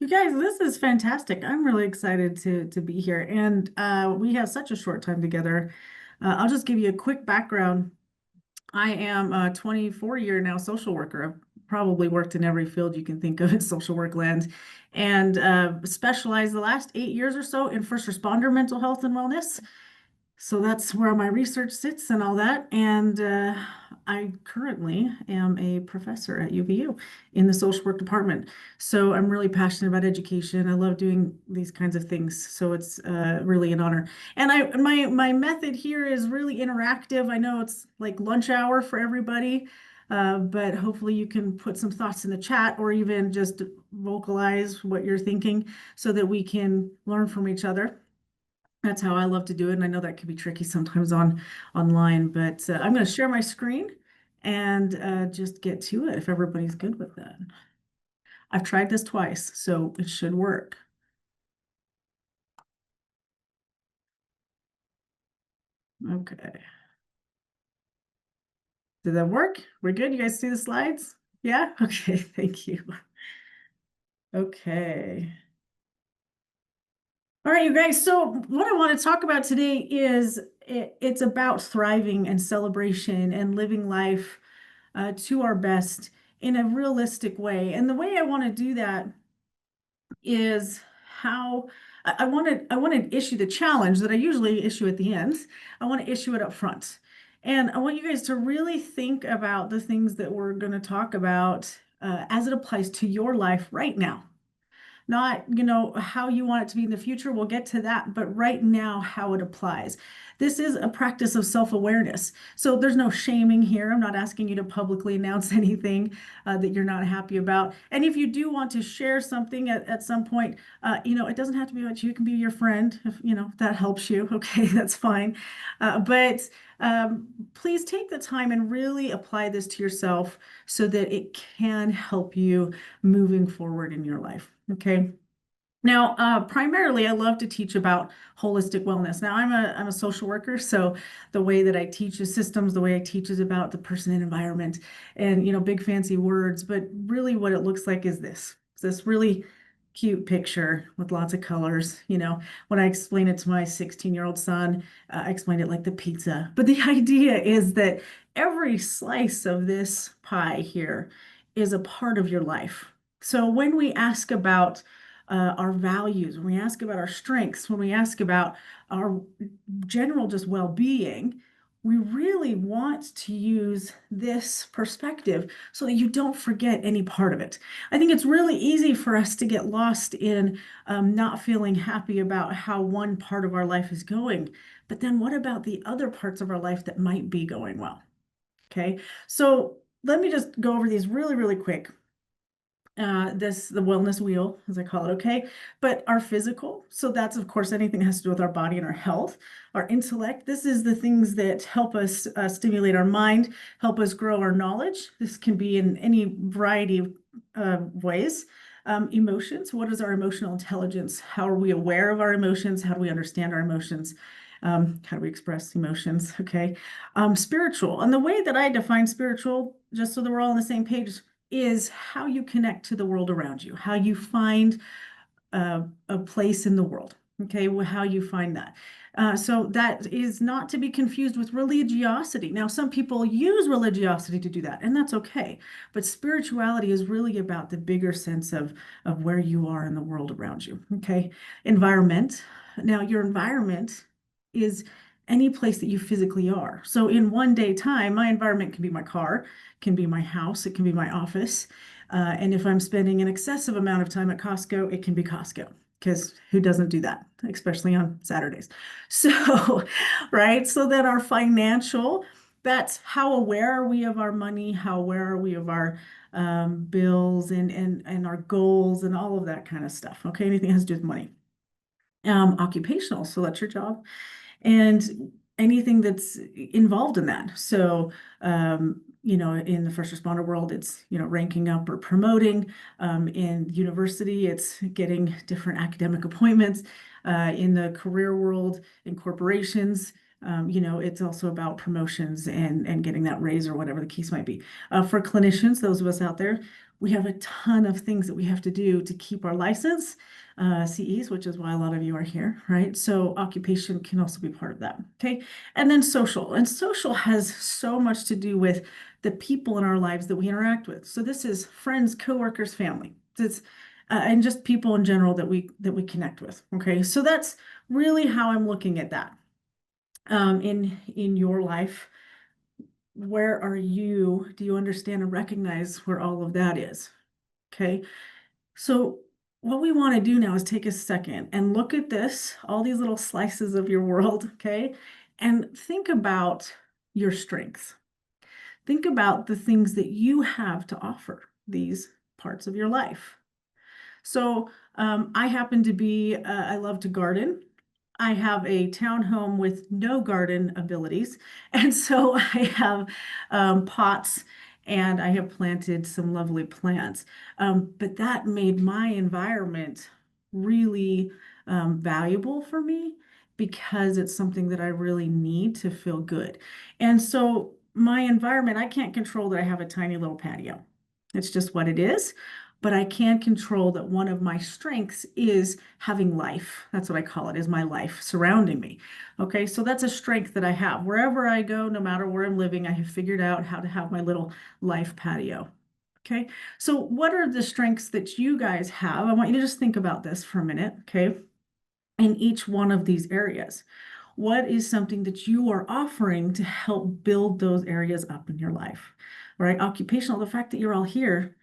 You guys, this is fantastic. I'm really excited to be here. And we have such a short time together. I'll just give you a quick background. I am a 24-year now social worker. I've probably worked in every field you can think of in social work land and specialized the last 8 years or so in first responder mental health and wellness. So that's where my research sits and all that. And I currently am a professor at UVU in the social work department. So I'm really passionate about education. I love doing these kinds of things. So it's really an honor. And my method here is really interactive. I know it's like lunch hour for everybody, but hopefully you can put some thoughts in the chat or even just vocalize what you're thinking so that we can learn from each other. That's how I love to do it. And I know that can be tricky sometimes online, but I'm going to share my screen and just get to it if everybody's good with that. I've tried this twice, so it should work. Okay. Did that work? We're good? You guys see the slides? Yeah? Okay, thank you. Okay. All right, you guys. So what I want to talk about today is it's about thriving and celebration and living life to our best in a realistic way. And the way I want to do that is how I want to issue the challenge that I usually issue at the end. I want to issue it up front. And I want you guys to really think about the things that we're going to talk about as it applies to your life right now, not, how you want it to be in the future. We'll get to that, but right now, how it applies. This is a practice of self-awareness. So there's no shaming here. I'm not asking you to publicly announce anything that you're not happy about. And if you do want to share something at some point, it doesn't have to be about you. It can be your friend, if, that helps you. Okay, that's fine. But please take the time and really apply this to yourself so that it can help you moving forward in your life. Okay. Now, primarily, I love to teach about holistic wellness. Now, I'm a social worker, so the way that I teach is systems. The way I teach is about the person and environment, and big fancy words. But really, what it looks like is this. It's this really cute picture with lots of colors. When I explain it to my 16-year-old son, I explain it like the pizza. But the idea is that every slice of this pie here is a part of your life. So when we ask about our values, when we ask about our strengths, when we ask about our general just well-being, we really want to use this perspective so that you don't forget any part of it. I think it's really easy for us to get lost in not feeling happy about how one part of our life is going. But then what about the other parts of our life that might be going well? Okay, so let me just go over these really, really quick. The wellness wheel, as I call it, okay? But our physical, so that's of course anything that has to do with our body and our health. Our intellect, this is the things that help us stimulate our mind, help us grow our knowledge. This can be in any variety of ways. Emotions, what is our emotional intelligence? How are we aware of our emotions? How do we understand our emotions? How do we express emotions? Okay. Spiritual, and the way that I define spiritual, just so that we're all on the same page, is how you connect to the world around you, how you find a place in the world. Okay, well, how you find that. So that is not to be confused with religiosity. Now, some people use religiosity to do that, and that's okay. But spirituality is really about the bigger sense of where you are in the world around you. Okay, environment. Now, your environment is any place that you physically are. So in one day time, my environment can be my car, can be my house, it can be my office. And if I'm spending an excessive amount of time at Costco, it can be Costco, because who doesn't do that, especially on Saturdays? So, right, so that our financial, that's how aware are we of our money, how aware are we of our bills and our goals and all of that kind of stuff. Okay, anything that has to do with money. Occupational, so that's your job and anything that's involved in that. So, in the first responder world, it's, ranking up or promoting. In university, it's getting different academic appointments. In the career world, in corporations, It's also about promotions and getting that raise or whatever the case might be. For clinicians, those of us out there, we have a ton of things that we have to do to keep our license, CEs, which is why a lot of you are here, right? So occupation can also be part of that. Okay. And then social. And social has so much to do with the people in our lives that we interact with. So this is friends, coworkers, family. It's and just people in general that we connect with. Okay. So that's really how I'm looking at that. In your life, where are you? Do you understand and recognize where all of that is? Okay. So what we want to do now is take a second and look at this, all these little slices of your world, okay? And think about your strengths. Think about the things that you have to offer these parts of your life. So I happen to be, I love to garden. I have a townhome with no garden abilities. And so I have pots and I have planted some lovely plants. But that made my environment really valuable for me because it's something that I really need to feel good. And so my environment, I can't control that I have a tiny little patio. It's just what it is. But I can control that one of my strengths is having life. That's what I call it, is my life surrounding me. Okay, so that's a strength that I have. Wherever I go, no matter where I'm living, I have figured out how to have my little life patio. Okay, so what are the strengths that you guys have? I want you to just think about this for a minute, okay, in each one of these areas. What is something that you are offering to help build those areas up in your life? Right? Occupational, the fact that you're all here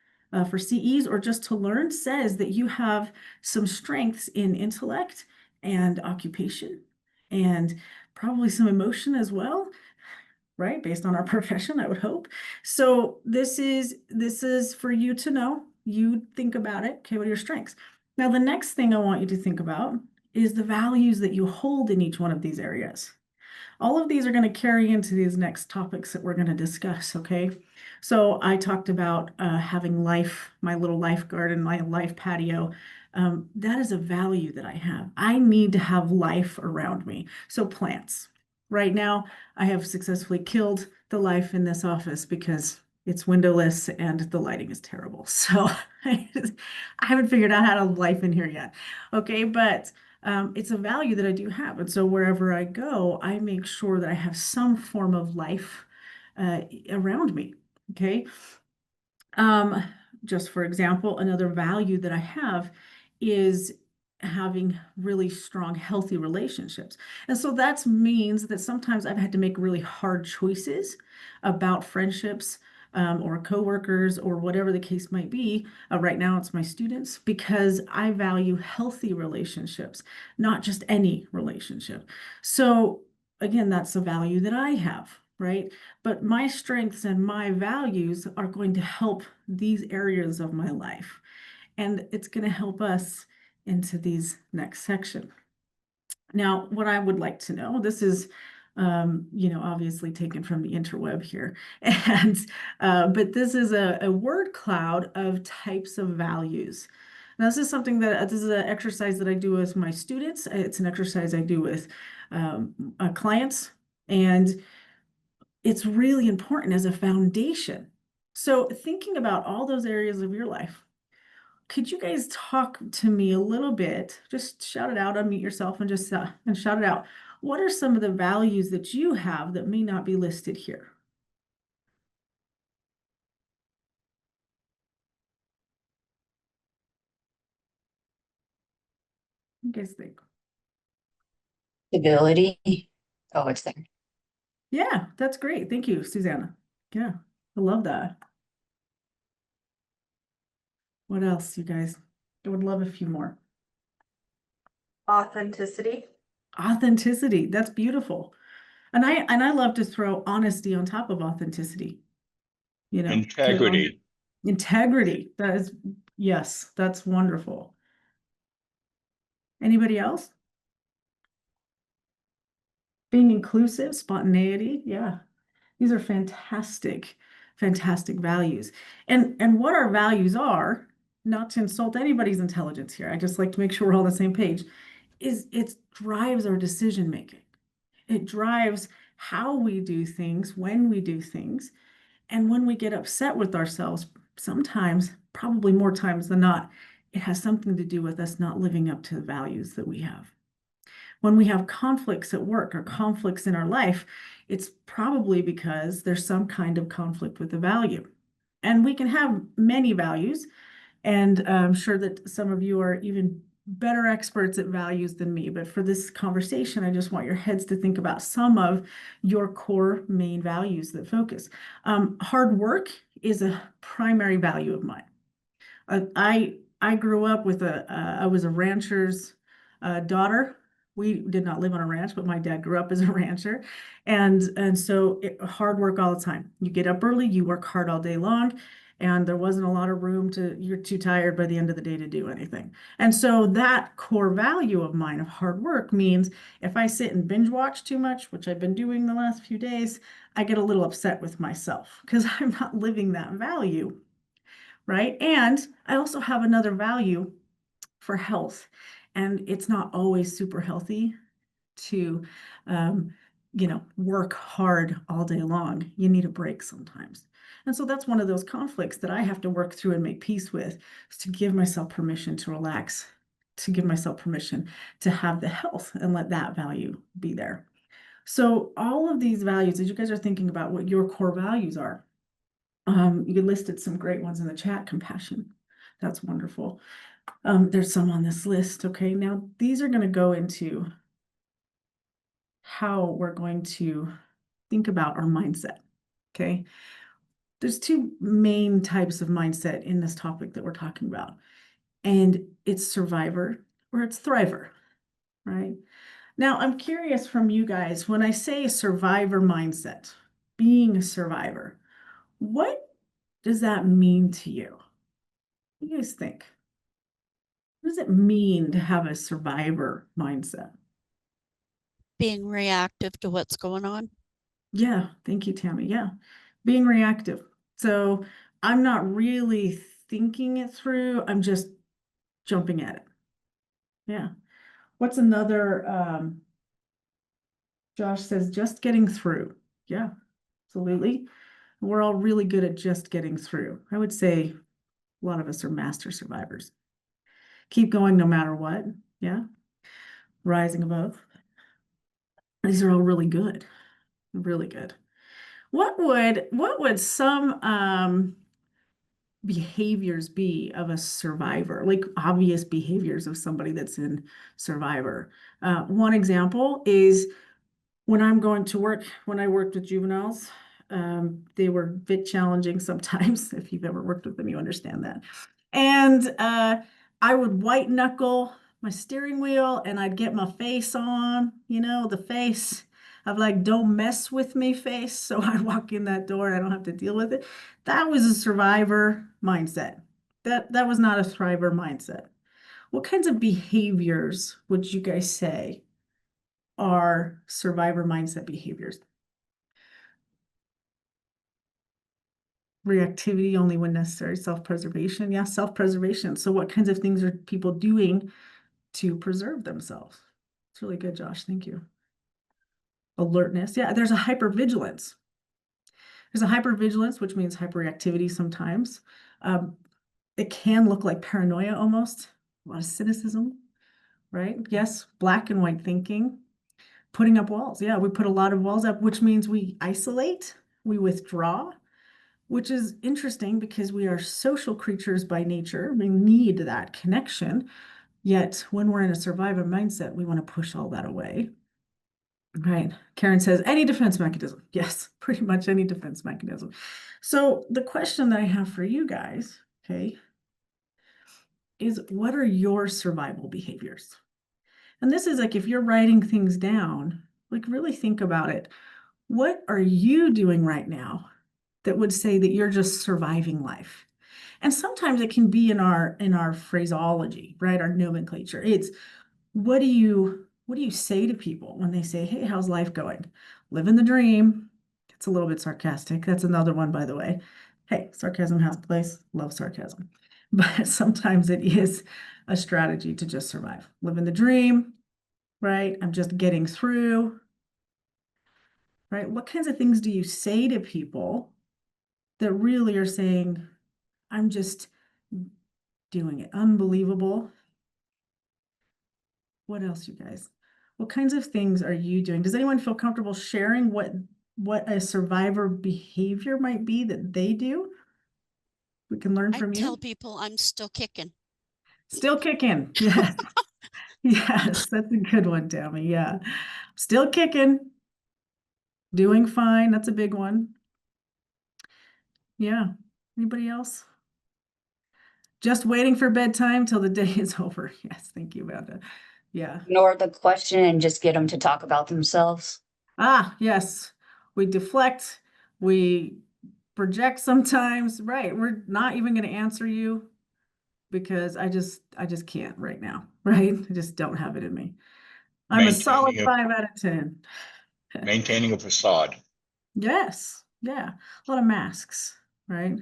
for CEs or just to learn says that you have some strengths in intellect and occupation and probably some emotion as well, right? Based on our profession, I would hope. So this is for you to know. You think about it. Okay, what are your strengths? Now, the next thing I want you to think about is the values that you hold in each one of these areas. All of these are going to carry into these next topics that we're going to discuss, okay? So I talked about having life, my little life garden, my life patio. That is a value that I have. I need to have life around me. So plants. Right now, I have successfully killed the life in this office because it's windowless and the lighting is terrible. So I haven't figured out how to life in here yet. Okay, but it's a value that I do have. And so wherever I go, I make sure that I have some form of life around me. Okay. Um, just for example, another value that I have is having really strong, healthy relationships. And so that means that sometimes I've had to make really hard choices about friendships or coworkers or whatever the case might be. Right now, it's my students because I value healthy relationships, not just any relationship. So again, that's a value that I have, right? But my strengths and my values are going to help these areas of my life. And it's going to help us into these next section. Now, what I would like to know, this is, obviously taken from the interweb here, and but this is a word cloud of types of values. Now, this is something that this is an exercise that I do with my students. It's an exercise I do with clients, and it's really important as a foundation. So thinking about all those areas of your life, could you guys talk to me a little bit? Just shout it out, unmute yourself and just and shout it out. What are some of the values that you have that may not be listed here? You guys think? Stability. Oh, it's there. Yeah, that's great. Thank you, Susanna. Yeah, I love that. What else, you guys? I would love a few more. Authenticity. Authenticity. That's beautiful. And I love to throw honesty on top of authenticity. Because Integrity. integrity, that is, yes, that's wonderful. Anybody else? Being inclusive, spontaneity, yeah. These are fantastic, fantastic values. And what our values are, not to insult anybody's intelligence here, I just like to make sure we're all on the same page, is it drives our decision making. It drives how we do things, when we do things, and when we get upset with ourselves, sometimes, probably more times than not, it has something to do with us not living up to the values that we have. When we have conflicts at work or conflicts in our life, it's probably because there's some kind of conflict with the value. And we can have many values, and I'm sure that some of you are even better experts at values than me. But for this conversation, I just want your heads to think about some of your core main values that focus. Hard work is a primary value of mine. I grew up with I was a rancher's daughter. We did not live on a ranch, but my dad grew up as a rancher, and so hard work all the time. You get up early, you work hard all day long, and there wasn't a lot of room to. You're too tired by the end of the day to do anything. And so that core value of mine of hard work means if I sit and binge watch too much, which I've been doing the last few days, I get a little upset with myself because I'm not living that value, right? And I also have another value for health. And it's not always super healthy to, um, work hard all day long. You need a break sometimes. And so that's one of those conflicts that I have to work through and make peace with, is to give myself permission to relax, to give myself permission to have the health and let that value be there. So all of these values, as you guys are thinking about what your core values are, you listed some great ones in the chat. Compassion. That's wonderful. There's some on this list. Okay, now these are going to go into how we're going to think about our mindset. Okay, there's two main types of mindset in this topic that we're talking about, and it's survivor or it's thriver, right? Now, I'm curious from you guys, when I say survivor mindset, being a survivor, what does that mean to you? What do you guys think? What does it mean to have a survivor mindset? Being reactive to what's going on. Yeah, thank you, Tammy. Yeah, being reactive. So I'm not really thinking it through, I'm just jumping at it. Yeah. What's another? Josh says, just getting through. Yeah, absolutely. We're all really good at just getting through. I would say a lot of us are master survivors. Keep going no matter what. Yeah. Rising above. These are all really good. Really good. What would some behaviors be of a survivor, like obvious behaviors of somebody that's in survivor? One example is when I'm going to work, when I worked with juveniles, they were a bit challenging sometimes. If you've ever worked with them, you understand that. And I would white knuckle my steering wheel and I'd get my face on, the face of like, don't mess with me face. So I walk in that door and I don't have to deal with it. That was a survivor mindset. That was not a thriver mindset. What kinds of behaviors would you guys say are survivor mindset behaviors? Reactivity only when necessary, self-preservation. Yeah, self-preservation. So what kinds of things are people doing to preserve themselves? It's really good, Josh. Thank you. Alertness. Yeah, there's a hypervigilance. There's a hypervigilance, which means hyperreactivity sometimes. Um, it can look like paranoia almost, a lot of cynicism, right? Yes, black and white thinking. Putting up walls. Yeah, we put a lot of walls up, which means we isolate, we withdraw, which is interesting because we are social creatures by nature. We need that connection. Yet when we're in a survivor mindset, we want to push all that away. Right. Karen says, any defense mechanism. Yes, pretty much any defense mechanism. So the question that I have for you guys, okay, is what are your survival behaviors? And this is like if you're writing things down, like really think about it. What are you doing right now that would say that you're just surviving life? And sometimes it can be in our phraseology, right? Our nomenclature. It's what do you say to people when they say, "Hey, how's life going?" Living the dream. It's a little bit sarcastic. That's another one, by the way. Hey, sarcasm has a place. Love sarcasm. But sometimes it is a strategy to just survive. Living the dream, right? I'm just getting through. right? What kinds of things do you say to people that really are saying, I'm just doing it? Unbelievable. What else, you guys? What kinds of things are you doing? Does anyone feel comfortable sharing what a survivor behavior might be that they do? We can learn I from tell you. people I'm still kicking. Still kicking. Yes. Yes, that's a good one, Tammy. Yeah. Still kicking. Doing fine. That's a big one. Yeah. Anybody else? Just waiting for bedtime till the day is over. Yes, thank you, Amanda. Yeah. Ignore the question and just get them to talk about themselves. Ah, yes. We deflect, we project sometimes. Right. We're not even going to answer you because I just can't right now. Right. I just don't have it in me. I'm a solid Maintaining a 5 out of 10. maintaining a facade. Yes. Yeah. A lot of masks, right?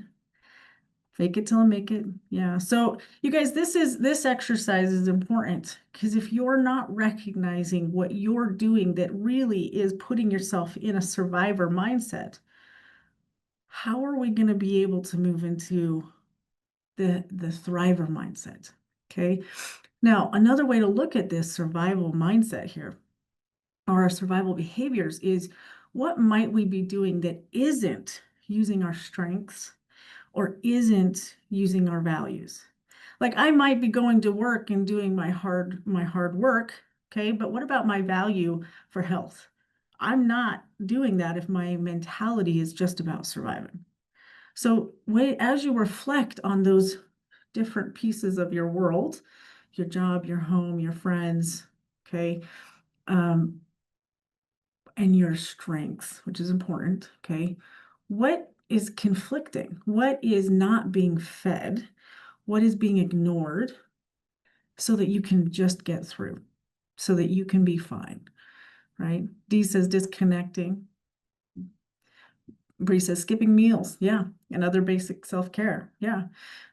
Fake it till I make it. Yeah. So you guys, this exercise is important because if you're not recognizing what you're doing that really is putting yourself in a survivor mindset, how are we going to be able to move into the thriver mindset? Okay. Now, another way to look at this survival mindset here, or our survival behaviors, is what might we be doing that isn't using our strengths or isn't using our values? Like I might be going to work and doing my hard work, okay? But what about my value for health? I'm not doing that if my mentality is just about surviving. So as you reflect on those different pieces of your world, your job, your home, your friends, okay, um, and your strengths, which is important, okay, what is conflicting? What is not being fed? What is being ignored so that you can just get through, so that you can be fine, right? D says disconnecting. Bree says skipping meals. Yeah. And other basic self-care. Yeah.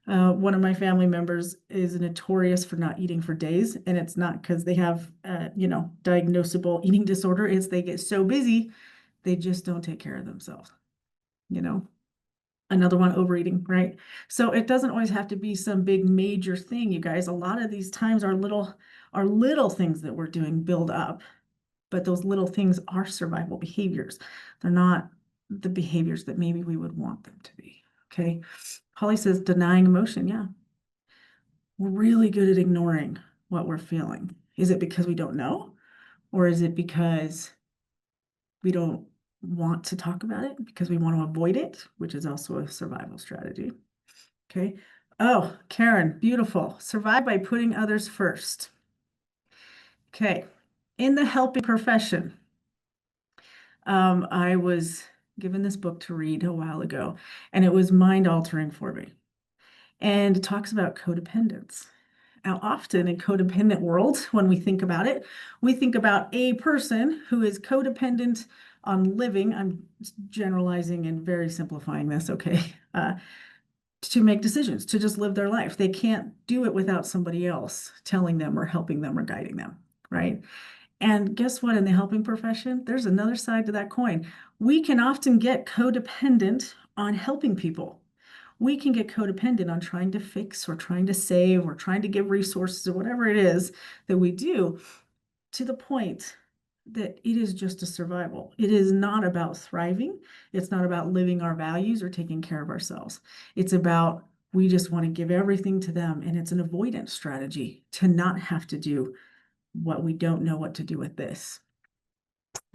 One of my family members is notorious for not eating for days. And it's not because they have, diagnosable eating disorder. It's they get so busy, they just don't take care of themselves, you know? Another one, overeating, right? So it doesn't always have to be some big major thing, you guys. A lot of these times are little things that we're doing build up, but those little things are survival behaviors. They're not the behaviors that maybe we would want them to be. Okay. Holly says denying emotion. Yeah. We're really good at ignoring what we're feeling. Is it because we don't know? Or is it because we don't want to talk about it because we want to avoid it, which is also a survival strategy? Okay. Oh, Karen, beautiful. Survive by putting others first. Okay. In the helping profession, I was given this book to read a while ago, and it was mind altering for me. And it talks about codependence. Now, often in codependent world, when we think about it, we think about a person who is codependent on living. I'm generalizing and very simplifying this, okay? To make decisions, to just live their life. They can't do it without somebody else telling them or helping them or guiding them, right? And guess what? In the helping profession, there's another side to that coin. We can often get codependent on helping people. We can get codependent on trying to fix or trying to save or trying to give resources or whatever it is that we do, to the point that it is just a survival. It is not about thriving. It's not about living our values or taking care of ourselves. It's about we just want to give everything to them. And it's an avoidance strategy to not have to do what we don't know what to do with this.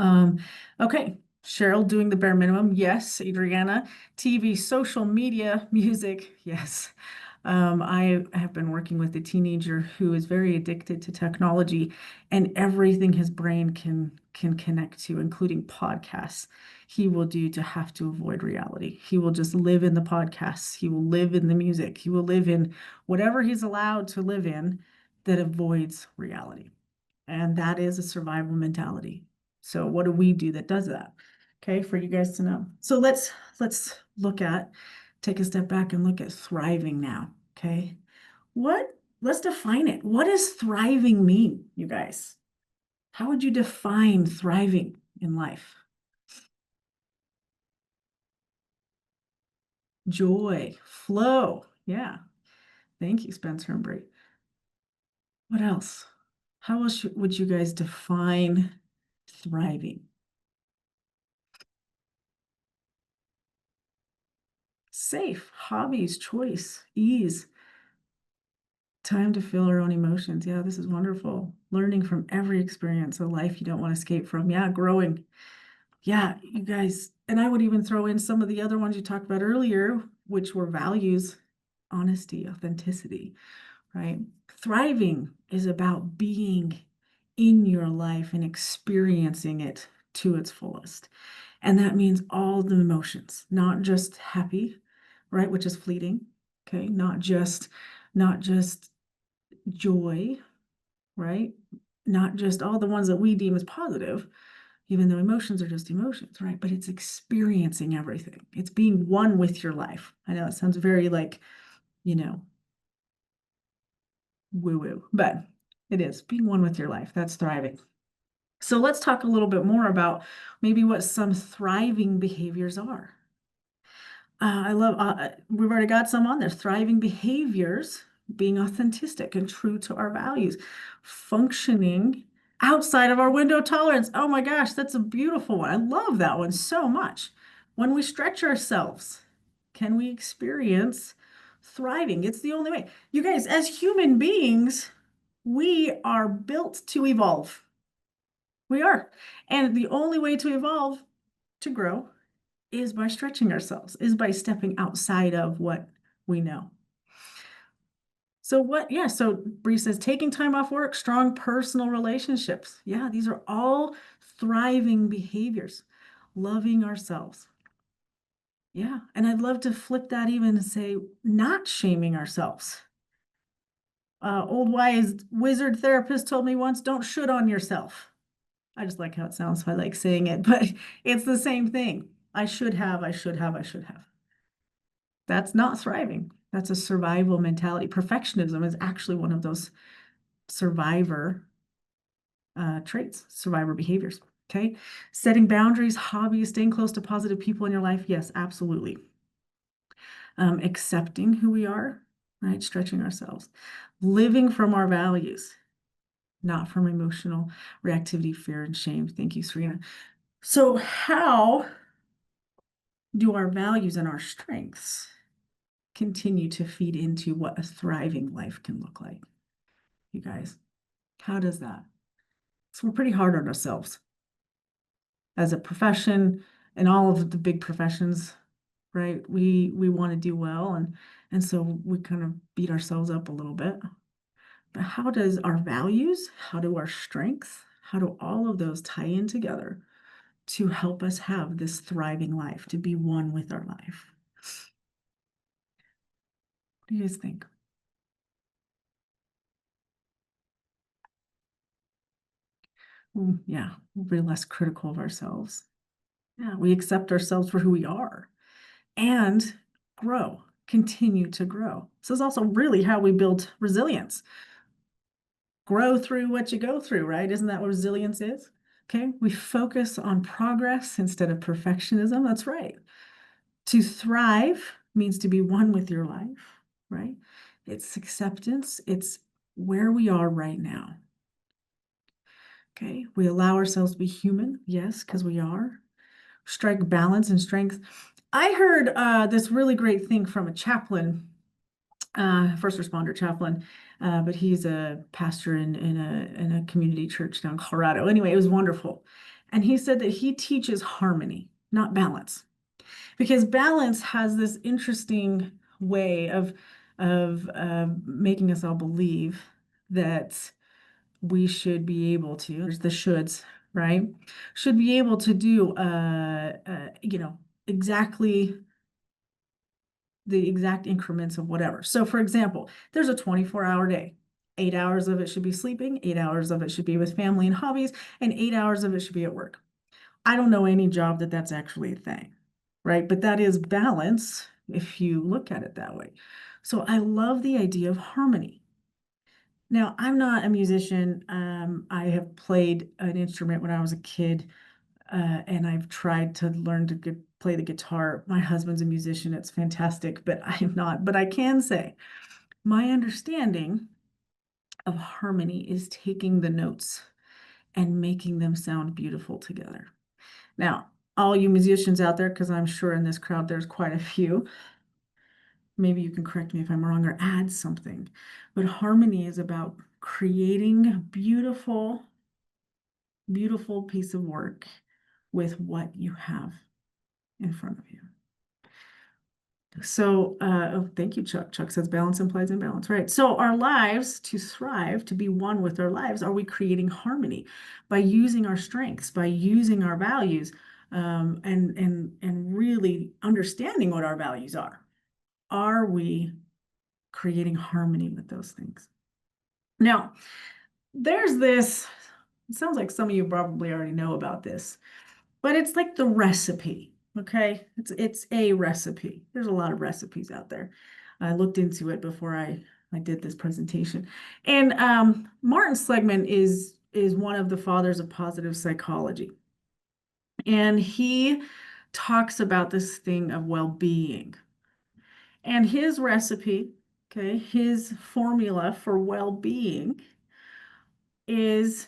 Okay, Cheryl doing the bare minimum. Yes, Adriana, TV, social media, music. Yes. I have been working with a teenager who is very addicted to technology and everything his brain can connect to, including podcasts. He will do to have to avoid reality. He will just live in the podcasts. He will live in the music. He will live in whatever he's allowed to live in that avoids reality. And that is a survival mentality. So what do we do that does that? Okay, for you guys to know. So let's take a step back and look at thriving now. Okay. Let's define it. What does thriving mean, you guys? How would you define thriving in life? joy, flow. Yeah. Thank you, Spencer and Brie. What else? How else would you guys define thriving? Safe, hobbies, choice, ease, time to feel our own emotions. Yeah, this is wonderful. Learning from every experience, a life you don't want to escape from. Yeah, growing. Yeah, you guys, and I would even throw in some of the other ones you talked about earlier, which were values, honesty, authenticity, right? Thriving is about being in your life and experiencing it to its fullest. And that means all the emotions, not just happy, right, which is fleeting, okay? Not just joy, right? Not just all the ones that we deem as positive, even though emotions are just emotions, right? But it's experiencing everything. It's being one with your life. I know it sounds very like, you know, woo-woo, but it is being one with your life. That's thriving. So let's talk a little bit more about maybe what some thriving behaviors are. We've already got some on there. Thriving behaviors, being authentic and true to our values, functioning outside of our window of tolerance. Oh my gosh, that's a beautiful one. I love that one so much. When we stretch ourselves, can we experience thriving? It's the only way. You guys, as human beings, we are built to evolve. We are. And the only way to evolve, to grow, is by stretching ourselves, is by stepping outside of what we know. So Bree says, taking time off work, strong personal relationships. Yeah, these are all thriving behaviors, loving ourselves. Yeah, and I'd love to flip that even and say, not shaming ourselves. Old wise wizard therapist told me once, don't should on yourself. I just like how it sounds, so I like saying it, but it's the same thing. I should have. That's not thriving. That's a survival mentality. Perfectionism is actually one of those survivor traits, survivor behaviors. Okay. Setting boundaries, hobbies, staying close to positive people in your life. Yes, absolutely. Accepting who we are, right? Stretching ourselves. Living from our values, not from emotional reactivity, fear, and shame. Thank you, Serena. So, how do our values and our strengths continue to feed into what a thriving life can look like? You guys, how does that? So we're pretty hard on ourselves as a profession and all of the big professions, right? We want to do well, and so we kind of beat ourselves up a little bit. But how does our values, how do our strengths, how do all of those tie in together to help us have this thriving life, to be one with our life? What do you guys think? Yeah, we're less critical of ourselves. Yeah, we accept ourselves for who we are and grow, continue to grow. This is also really how we build resilience. Grow through what you go through, right? Isn't that what resilience is? Okay, we focus on progress instead of perfectionism. That's right. To thrive means to be one with your life, right? It's acceptance, it's where we are right now. Okay, we allow ourselves to be human, yes, because we are. Strike balance and strength. I heard this really great thing from a chaplain, first responder chaplain, but he's a pastor in a community church down in Colorado. Anyway, it was wonderful. And he said that he teaches harmony, not balance, because balance has this interesting way of making us all believe that we should be able to, there's the shoulds, right? Should be able to do, exactly the exact increments of whatever. So for example, there's a 24-hour day. 8 hours of it should be sleeping, 8 hours of it should be with family and hobbies, and 8 hours of it should be at work. I don't know any job that's actually a thing, right? But that is balance if you look at it that way. So I love the idea of harmony. Now, I'm not a musician. I have played an instrument when I was a kid, and I've tried to learn to play the guitar. My husband's a musician. It's fantastic, but I am not. But I can say my understanding of harmony is taking the notes and making them sound beautiful together. Now, all you musicians out there, because I'm sure in this crowd there's quite a few, maybe you can correct me if I'm wrong or add something. But harmony is about creating a beautiful, beautiful piece of work with what you have in front of you. So, oh, thank you, Chuck. Chuck says balance implies imbalance, right? So our lives, to thrive, to be one with our lives, are we creating harmony by using our strengths, by using our values, and really understanding what our values are? Are we creating harmony with those things? Now, there's this, it sounds like some of you probably already know about this, but it's like the recipe. Okay, it's a recipe. There's a lot of recipes out there. I looked into it before I did this presentation. And Martin Seligman is one of the fathers of positive psychology. And he talks about this thing of well-being. And his recipe, okay, his formula for well-being is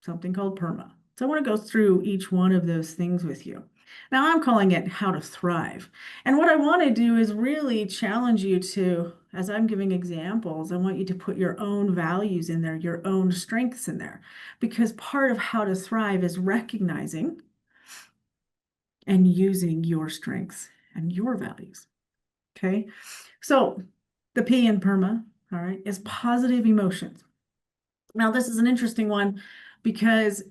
something called PERMA. So I want to go through each one of those things with you. Now I'm calling it how to thrive. And what I want to do is really challenge you to, as I'm giving examples, I want you to put your own values in there, your own strengths in there, because part of how to thrive is recognizing and using your strengths and your values. Okay. So the P in PERMA, all right, is positive emotions. Now, this is an interesting one because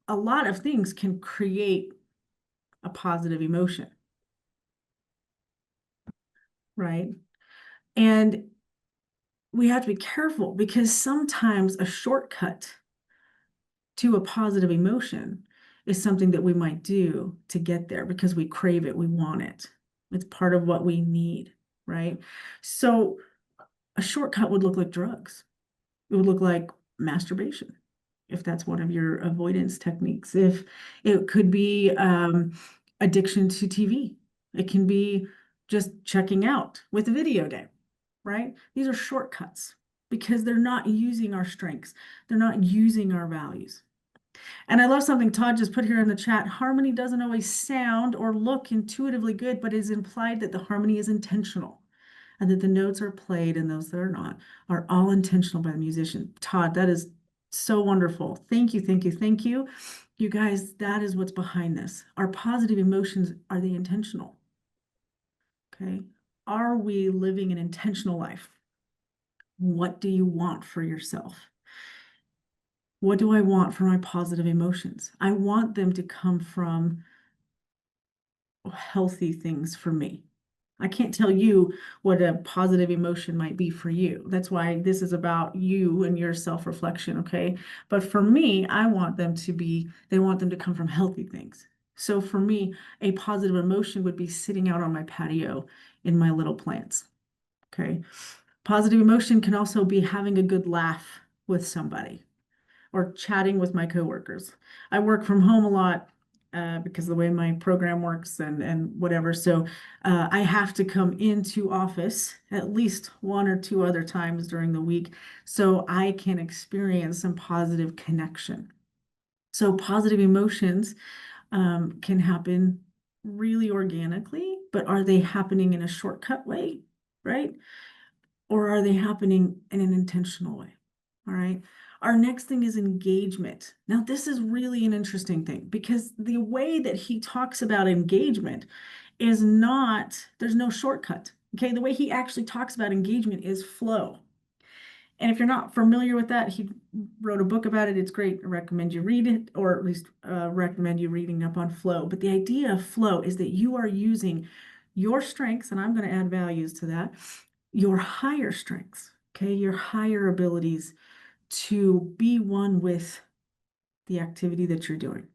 a lot of things can create a positive emotion, right? And we have to be careful because sometimes a shortcut to a positive emotion is something that we might do to get there because we crave it, we want it. It's part of what we need, right? So a shortcut would look like drugs. It would look like masturbation, if that's one of your avoidance techniques. If it could be addiction to TV, it can be just checking out with a video game, right? These are shortcuts because they're not using our strengths. They're not using our values. And I love something Todd just put here in the chat. Harmony doesn't always sound or look intuitively good, but it is implied that the harmony is intentional and that the notes are played and those that are not are all intentional by the musician. Todd, that is so wonderful. Thank you, thank you, thank you. You guys, that is what's behind this. Our positive emotions, are they intentional? Okay. Are we living an intentional life? What do you want for yourself? What do I want for my positive emotions? I want them to come from healthy things for me. I can't tell you what a positive emotion might be for you. That's why this is about you and your self-reflection, okay? But for me, I want them to be, they want them to come from healthy things. So for me, a positive emotion would be sitting out on my patio in my little plants, okay? Positive emotion can also be having a good laugh with somebody or chatting with my coworkers. I work from home a lot because of the way my program works and whatever. So I have to come into office at least one or two other times during the week so I can experience some positive connection. So positive emotions can happen really organically, but are they happening in a shortcut way, right? Or are they happening in an intentional way? All right. Our next thing is engagement. Now, this is really an interesting thing because the way that he talks about engagement is not, there's no shortcut. Okay. The way he actually talks about engagement is flow. And if you're not familiar with that, he wrote a book about it. It's great. I recommend you read it, or at least recommend you reading up on flow. But the idea of flow is that you are using your strengths, and I'm going to add values to that, your higher strengths, okay, your higher abilities to be one with the activity that you're doing.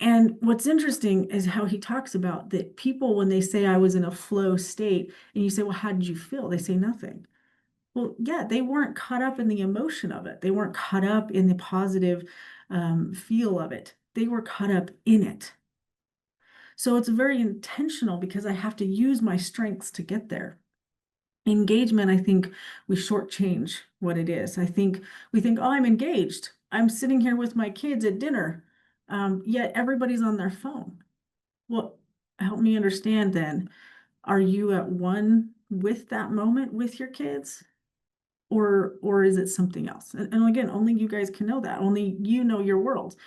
And what's interesting is how he talks about that people, when they say I was in a flow state, and you say, well, how did you feel? They say nothing. Well, yeah, they weren't caught up in the emotion of it. They weren't caught up in the positive feel of it. They were caught up in it. So it's very intentional because I have to use my strengths to get there. Engagement, I think we shortchange what it is. I think we think, oh, I'm engaged. I'm sitting here with my kids at dinner, yet everybody's on their phone. Well, help me understand then. Are you at one with that moment with your kids? Or is it something else? And again, only you guys can know that. Only you know your world.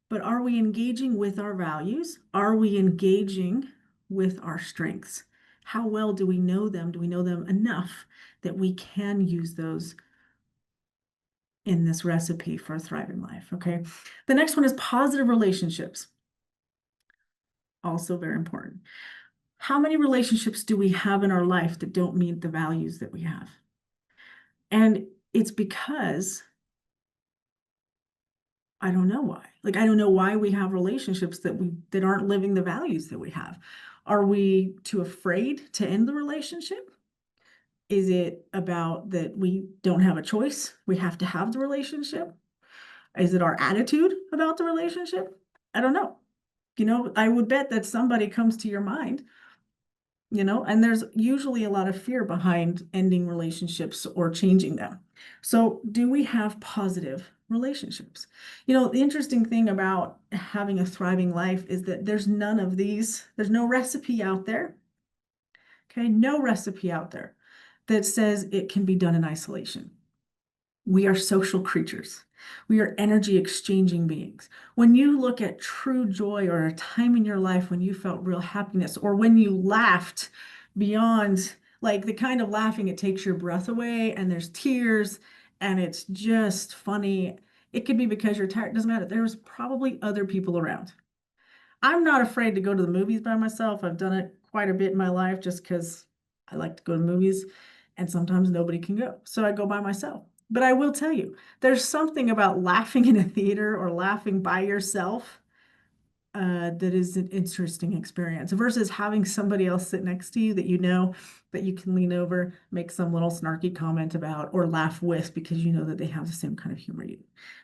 But are we engaging with our values? Are we engaging with our strengths? How well do we know them? Do we know them enough that we can use those in this recipe for a thriving life? Okay. The next one is positive relationships. Also very important. How many relationships do we have in our life that don't meet the values that we have? And it's because I don't know why. Like, I don't know why we have relationships that aren't living the values that we have. Are we too afraid to end the relationship? Is it about that we don't have a choice? We have to have the relationship? Is it our attitude about the relationship? I don't know. I would bet that somebody comes to your mind, and there's usually a lot of fear behind ending relationships or changing them. So, do we have positive relationships? The interesting thing about having a thriving life is that there's none of these, there's no recipe out there. Okay, no recipe out there that says it can be done in isolation. We are social creatures. We are energy exchanging beings. When you look at true joy or a time in your life when you felt real happiness or when you laughed beyond like the kind of laughing it takes your breath away and there's tears and it's just funny. It could be because you're tired. It doesn't matter. There's probably other people around. I'm not afraid to go to the movies by myself. I've done it quite a bit in my life just because I like to go to movies and sometimes nobody can go. So I go by myself. But I will tell you, there's something about laughing in a theater or laughing by yourself that is an interesting experience versus having somebody else sit next to you that you can lean over, make some little snarky comment about, or laugh with because you know that they have the same kind of humor you,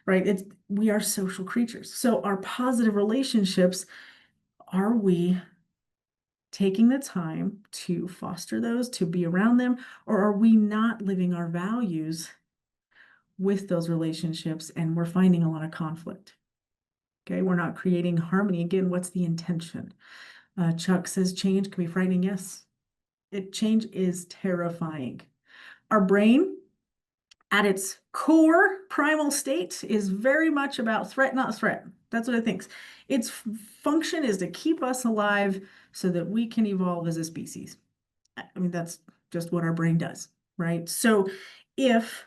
right? We are social creatures. So our positive relationships, are we taking the time to foster those, to be around them, or are we not living our values with those relationships and we're finding a lot of conflict? Okay, we're not creating harmony. Again, what's the intention? Chuck says change can be frightening. Yes, change is terrifying. Our brain, at its core primal state, is very much about threat, not threat. That's what it thinks. Its function is to keep us alive so that we can evolve as a species. I mean, that's just what our brain does, right? So if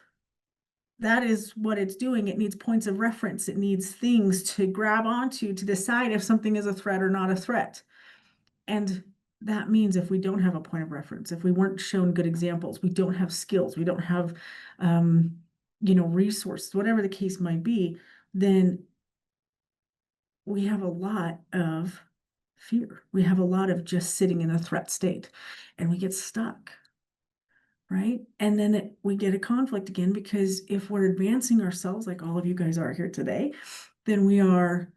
that is what it's doing, it needs points of reference. It needs things to grab onto to decide if something is a threat or not a threat. And that means if we don't have a point of reference, if we weren't shown good examples, we don't have skills, we don't have, resources, whatever the case might be, then we have a lot of fear. We have a lot of just sitting in a threat state and we get stuck. Right. And then we get a conflict again, because if we're advancing ourselves, like all of you guys are here today, then we're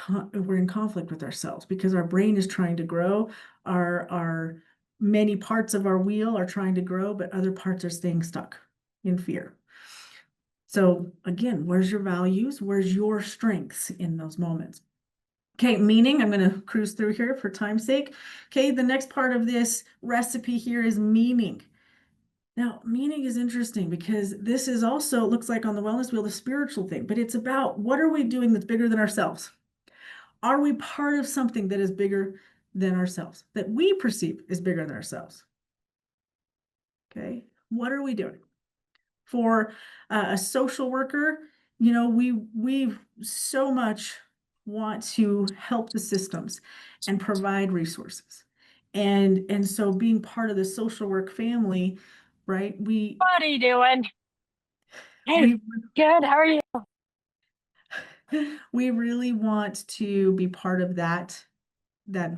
in conflict with ourselves because our brain is trying to grow. Our many parts of our wheel are trying to grow, but other parts are staying stuck in fear. So again, where's your values? Where's your strengths in those moments? Okay, meaning, I'm going to cruise through here for time's sake. Okay, the next part of this recipe here is meaning. Now, meaning is interesting because this is also, it looks like on the wellness wheel, the spiritual thing, but it's about what are we doing that's bigger than ourselves? Are we part of something that is bigger than ourselves, that we perceive is bigger than ourselves? Okay, what are we doing? For a social worker, we so much want to help the systems and provide resources. And so being part of the social work family, right? What are you doing? We Good. How are you? we really want to be part of that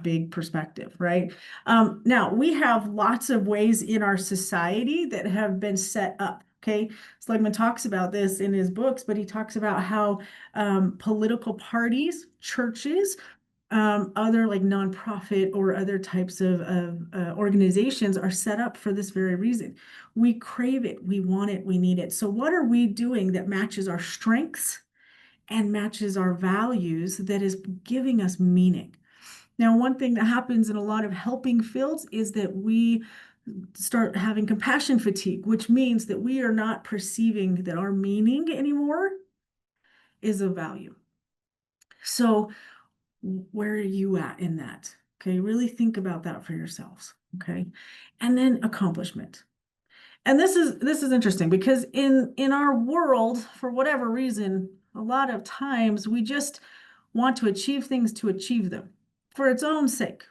big perspective, right? Now we have lots of ways in our society that have been set up. Okay, Seligman talks about this in his books, but he talks about how political parties, churches, other like nonprofit or other types of organizations are set up for this very reason. We crave it, we want it, we need it. So what are we doing that matches our strengths and matches our values, that is giving us meaning? Now, one thing that happens in a lot of helping fields is that we start having compassion fatigue, which means that we are not perceiving that our meaning anymore is of value. So where are you at in that? Okay, really think about that for yourselves. Okay, and then accomplishment. And this is interesting because in our world, for whatever reason, a lot of times we just want to achieve things to achieve them for its own sake.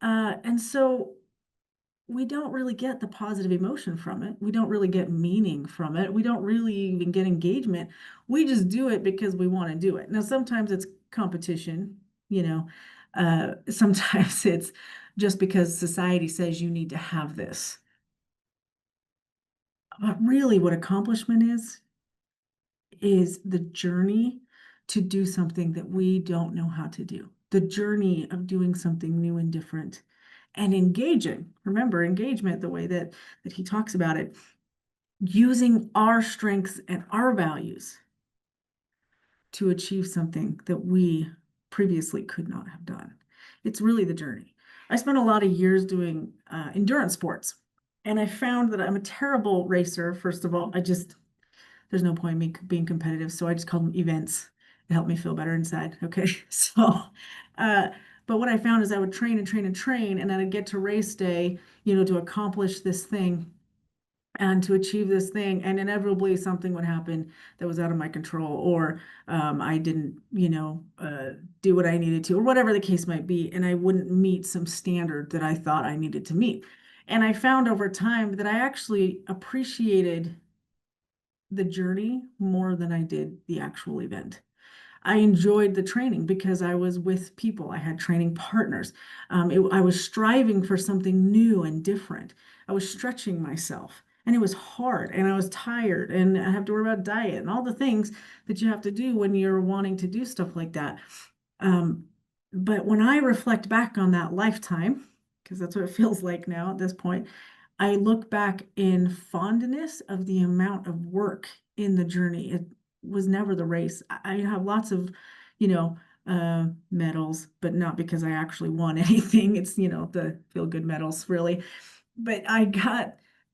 And so we don't really get the positive emotion from it. We don't really get meaning from it. We don't really even get engagement. We just do it because we want to do it. Now, sometimes it's competition, you know, sometimes it's just because society says you need to have this. But really, what accomplishment is the journey to do something that we don't know how to do, the journey of doing something new and different and engaging. Remember, engagement, the way that he talks about it, using our strengths and our values to achieve something that we previously could not have done. It's really the journey. I spent a lot of years doing endurance sports, and I found that I'm a terrible racer. First of all, there's no point in me being competitive, so I just call them events. It helped me feel better inside. Okay, so but what I found is I would train and train and train, and then I'd get to race day, to accomplish this thing and to achieve this thing, and inevitably something would happen that was out of my control, or I didn't, do what I needed to, or whatever the case might be, and I wouldn't meet some standard that I thought I needed to meet. And I found over time that I actually appreciated the journey more than I did the actual event. I enjoyed the training because I was with people. I had training partners. I was striving for something new and different. I was stretching myself, and it was hard, and I was tired, and I have to worry about diet and all the things that you have to do when you're wanting to do stuff like that. But when I reflect back on that lifetime, because that's what it feels like now at this point, I look back in fondness of the amount of work in the journey. It was never the race. I have lots of, medals, but not because I actually won anything. It's, the feel good medals, really. But I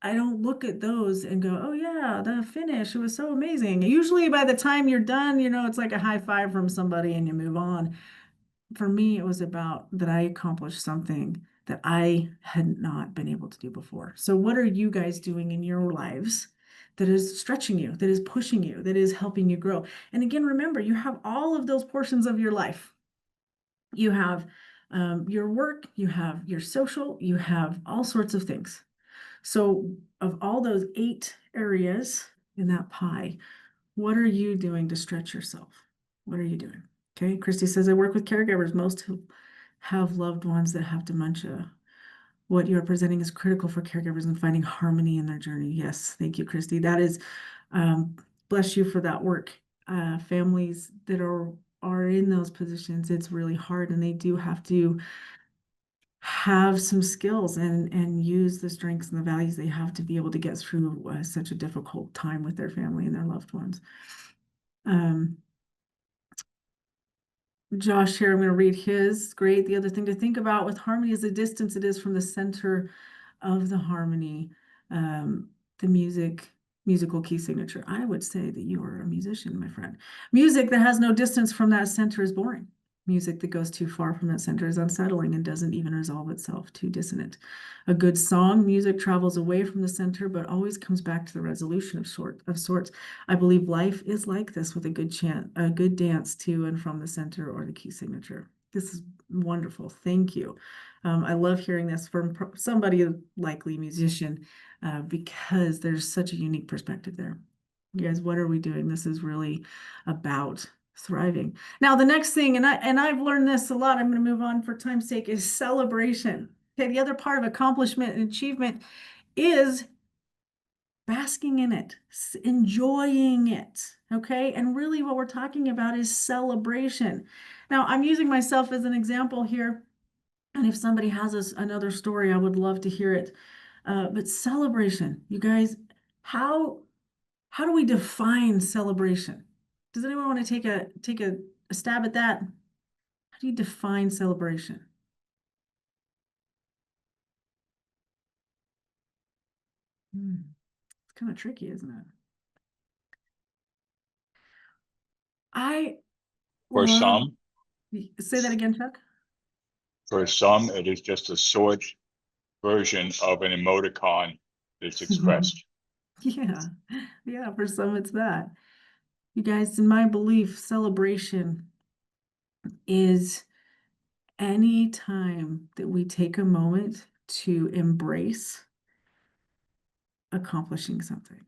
don't look at those and go, oh yeah, the finish, it was so amazing. Usually by the time you're done, it's like a high five from somebody and you move on. For me, it was about that I accomplished something that I had not been able to do before. So what are you guys doing in your lives that is stretching you, that is pushing you, that is helping you grow? And again, remember, you have all of those portions of your life. You have your work, you have your social, you have all sorts of things. So of all those 8 areas in that pie, what are you doing to stretch yourself? What are you doing? Okay, Christy says, I work with caregivers, most who have loved ones that have dementia. What you are presenting is critical for caregivers in finding harmony in their journey. Yes, thank you, Christy. That is, bless you for that work. Families that are in those positions, it's really hard, and they do have to have some skills and use the strengths and the values they have to be able to get through such a difficult time with their family and their loved ones. Josh here, I'm going to read his. Great. The other thing to think about with harmony is the distance it is from the center of the harmony, the musical key signature. I would say that you are a musician, my friend. Music that has no distance from that center is boring. Music that goes too far from that center is unsettling and doesn't even resolve itself, too dissonant. A good song, music travels away from the center, but always comes back to the resolution of sorts. I believe life is like this, with a good dance to and from the center or the key signature. This is wonderful. Thank you. I love hearing this from somebody likely musician, because there's such a unique perspective there. You guys, what are we doing? This is really about thriving. Now, the next thing, and I've learned this a lot, I'm going to move on for time's sake, is celebration. Okay, the other part of accomplishment and achievement is basking in it, enjoying it. Okay. And really, what we're talking about is celebration. Now, I'm using myself as an example here. And if somebody has another story, I would love to hear it. But celebration, you guys, how how do we define celebration? Does anyone want to take a stab at that? How do you define celebration? It's kind of tricky, isn't it? I For love, some, say that again, Chuck. it is just a short version of an emoticon that's expressed. Yeah, yeah, for some it's that. You guys, in my belief, celebration is any time that we take a moment to embrace accomplishing something.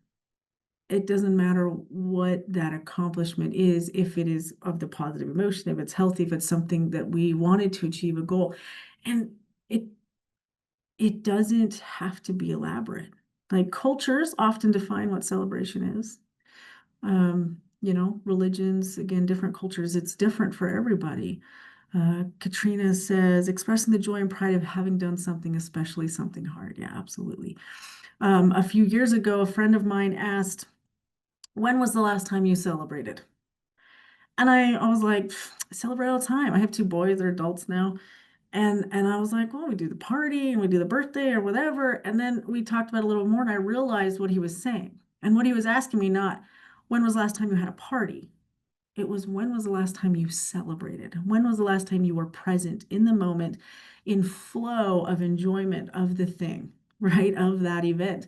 It doesn't matter what that accomplishment is, if it is of the positive emotion, if it's healthy, if it's something that we wanted to achieve a goal. And it it doesn't have to be elaborate. Like cultures often define what celebration is. Religions, again, different cultures, it's different for everybody. Katrina says, expressing the joy and pride of having done something, especially something hard. Yeah, absolutely. A few years ago, a friend of mine asked, when was the last time you celebrated? And I was like, I celebrate all the time. I have two boys, they're adults now. And I was like, well, we do the party and we do the birthday or whatever. And then we talked about it a little more and I realized what he was saying. And what he was asking me, not when was the last time you had a party? It was when was the last time you celebrated? When was the last time you were present in the moment, in flow of enjoyment of the thing, right? Of that event.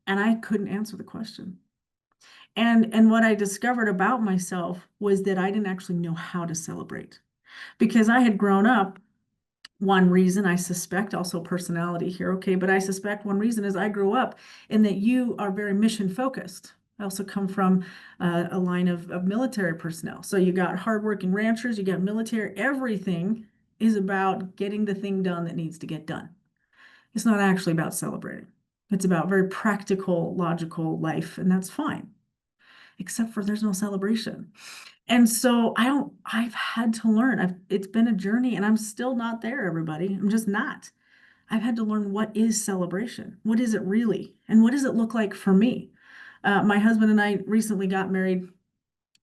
And I couldn't answer the question. And what I discovered about myself was that I didn't actually know how to celebrate because I had grown up. One reason, I suspect, also personality here, okay, but I suspect one reason is I grew up in that you are very mission focused. I also come from a line of military personnel. So you got hardworking ranchers, you got military, everything is about getting the thing done that needs to get done. It's not actually about celebrating. It's about very practical, logical life, and that's fine, except for there's no celebration. And so I've had to learn. It's been a journey and I'm still not there, everybody. I'm just not. I've had to learn what is celebration? What is it really? And what does it look like for me? My husband and I recently got married.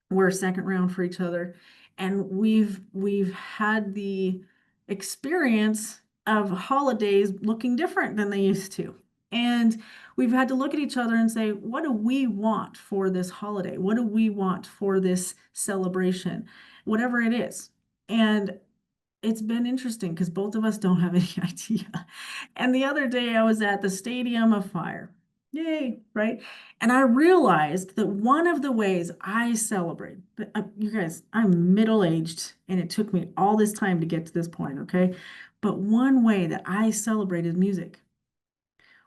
We're a second round for each other. And we've had the experience of holidays looking different than they used to. And we've had to look at each other and say, what do we want for this holiday? What do we want for this celebration? Whatever it is. And it's been interesting because both of us don't have any idea. And the other day I was at the Stadium of Fire. Yay, right? And I realized that one of the ways I celebrate, you guys, I'm middle-aged and it took me all this time to get to this point, okay? But one way that I celebrate is music.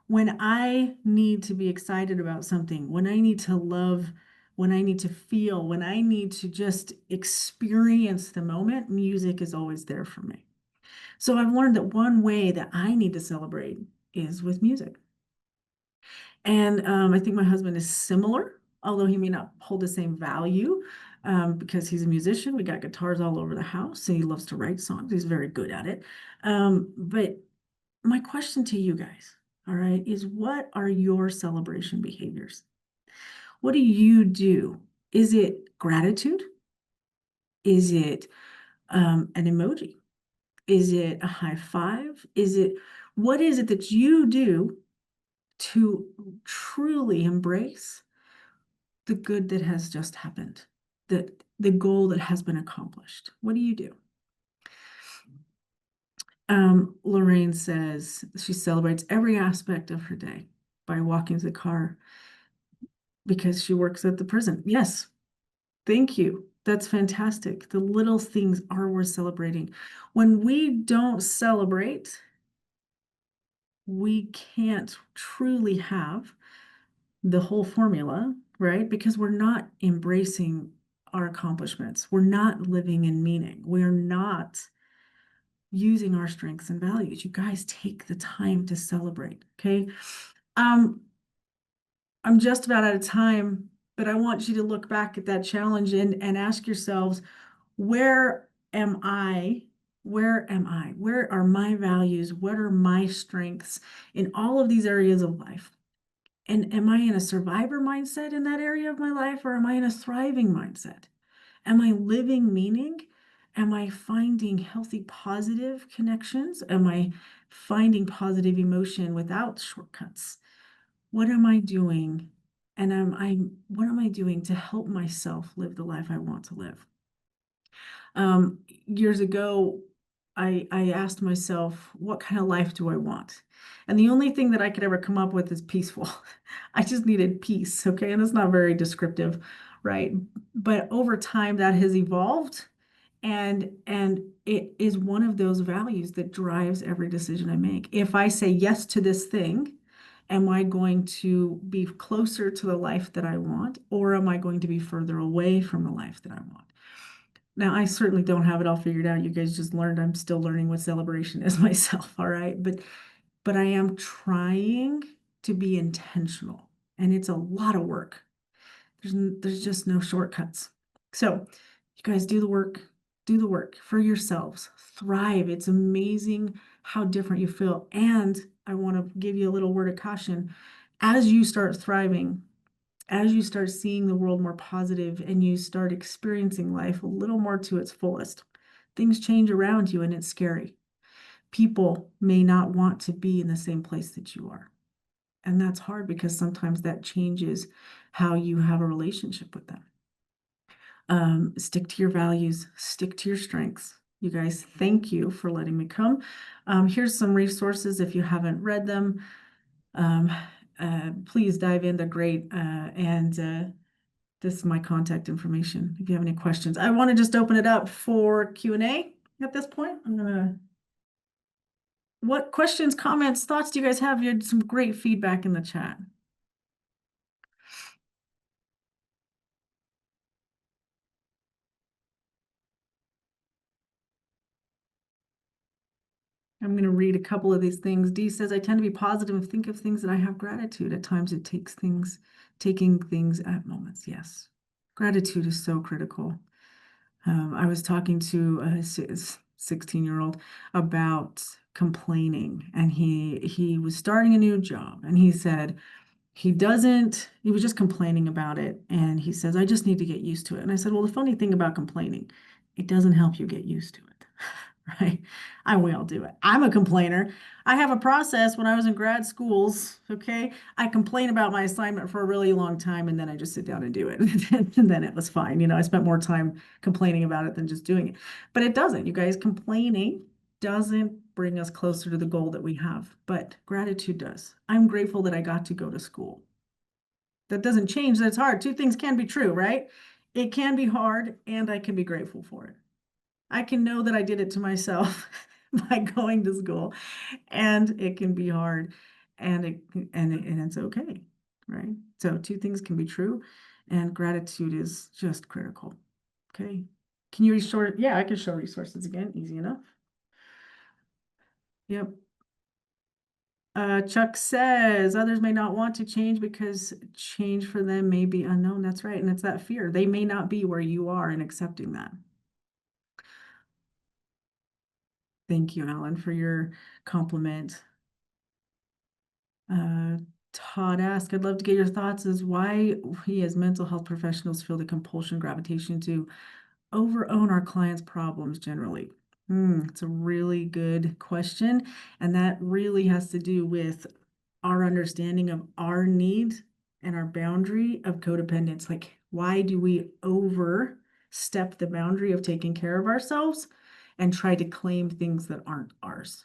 When I need to be excited about something, when I need to love, when I need to feel, when I need to just experience the moment, music is always there for me. So I've learned that one way that I need to celebrate is with music. And I think my husband is similar, although he may not hold the same value because he's a musician. We got guitars all over the house and he loves to write songs. He's very good at it. But my question to you guys, all right, is what are your celebration behaviors? What do you do? Is it gratitude? Is it an emoji? Is it a high five? What is it that you do to truly embrace the good that has just happened, the goal that has been accomplished? What do you do? Lorraine says she celebrates every aspect of her day by walking to the car because she works at the prison. Yes, thank you. That's fantastic. The little things are worth celebrating. When we don't celebrate, we can't truly have the whole formula, right? Because we're not embracing our accomplishments. We're not living in meaning. We're not using our strengths and values. You guys take the time to celebrate, okay? I'm just about out of time, but I want you to look back at that challenge and ask yourselves, where am I? Where am I? Where are my values? What are my strengths in all of these areas of life? And am I in a survivor mindset in that area of my life, or am I in a thriving mindset? Am I living meaning? Am I finding healthy, positive connections? Am I finding positive emotion without shortcuts? What am I doing? And what am I doing to help myself live the life I want to live? Years ago, I asked myself, what kind of life do I want? And the only thing that I could ever come up with is peaceful. I just needed peace, okay? And it's not very descriptive, right? But over time, that has evolved, and it is one of those values that drives every decision I make. If I say yes to this thing, am I going to be closer to the life that I want, or am I going to be further away from the life that I want? Now, I certainly don't have it all figured out. You guys just learned. I'm still learning what celebration is myself, all right? But I am trying to be intentional, and it's a lot of work. There's just no shortcuts. So, you guys do the work for yourselves. Thrive. It's amazing how different you feel. And I want to give you a little word of caution. As you start thriving, as you start seeing the world more positive and you start experiencing life a little more to its fullest, things change around you and it's scary. People may not want to be in the same place that you are. And that's hard because sometimes that changes how you have a relationship with them. Stick to your values, stick to your strengths. You guys, thank you for letting me come. Here's some resources if you haven't read them. Please dive in. They're great. This is my contact information if you have any questions. I want to just open it up for Q&A at this point. What questions, comments, thoughts do you guys have? You had some great feedback in the chat. I'm going to read a couple of these things. Dee says, I tend to be positive and think of things that I have gratitude. At times it takes taking things at moments. Yes. Gratitude is so critical. I was talking to a 16-year-old about complaining, and he was starting a new job, and he said he was just complaining about it, and he says, I just need to get used to it. And I said, well, the funny thing about complaining, it doesn't help you get used to it. Right? We all do it. I'm a complainer. I have a process when I was in grad schools. Okay. I complain about my assignment for a really long time and then I just sit down and do it. And then it was fine. I spent more time complaining about it than just doing it. But it doesn't. You guys, complaining doesn't bring us closer to the goal that we have, but gratitude does. I'm grateful that I got to go to school. That doesn't change. That's hard. Two things can be true, right? It can be hard and I can be grateful for it. I can know that I did it to myself by going to school, and it can be hard, and it's okay, right? So two things can be true, and gratitude is just critical. Okay, can you restore? Yeah, I can show resources again, easy enough. Yep. Chuck says others may not want to change because change for them may be unknown. That's right, and it's that fear. They may not be where you are, and accepting that. Thank you, Alan, for your compliment. Todd asked, I'd love to get your thoughts as why we as mental health professionals feel the compulsion gravitation to overown our clients' problems generally. It's a really good question. And that really has to do with our understanding of our need and our boundary of codependence. Like, why do we overstep the boundary of taking care of ourselves and try to claim things that aren't ours?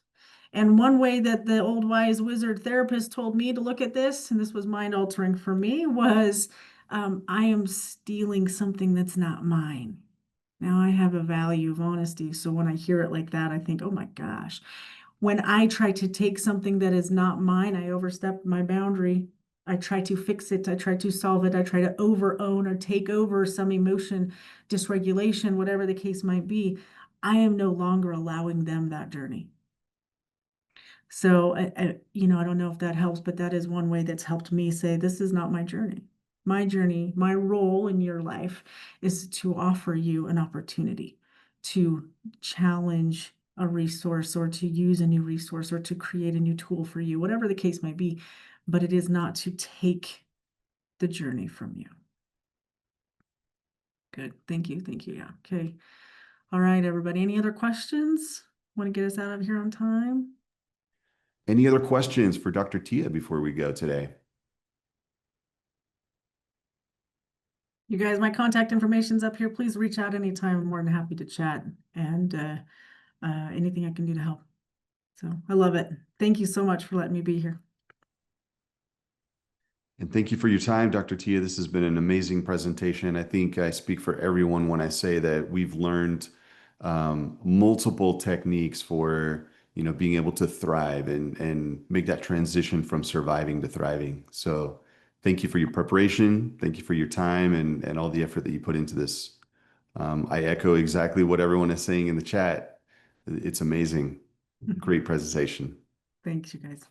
And one way that the old wise wizard therapist told me to look at this, and this was mind altering for me, was I am stealing something that's not mine. Now I have a value of honesty. So when I hear it like that, I think, oh my gosh. When I try to take something that is not mine, I overstep my boundary. I try to fix it. I try to solve it. I try to overown or take over some emotion, dysregulation, whatever the case might be. I am no longer allowing them that journey. So I don't know if that helps, but that is one way that's helped me say, this is not my journey. My journey, my role in your life is to offer you an opportunity to challenge a resource or to use a new resource or to create a new tool for you, whatever the case might be. But it is not to take the journey from you. Good. Thank you. Thank you. Yeah. Okay. All right, everybody. Any other questions? Want to get us out of here on time? Any other questions for Dr. Tia before we go today? You guys, my contact information's up here. Please reach out anytime. I'm more than happy to chat and anything I can do to help. So I love it. Thank you so much for letting me be here. And thank you for your time, Dr. Tia. This has been an amazing presentation. I think I speak for everyone when I say that we've learned multiple techniques for being able to thrive and make that transition from surviving to thriving. So thank you for your preparation. Thank you for your time and all the effort that you put into this. I echo exactly what everyone is saying in the chat. It's amazing. Great presentation. Thanks, you guys.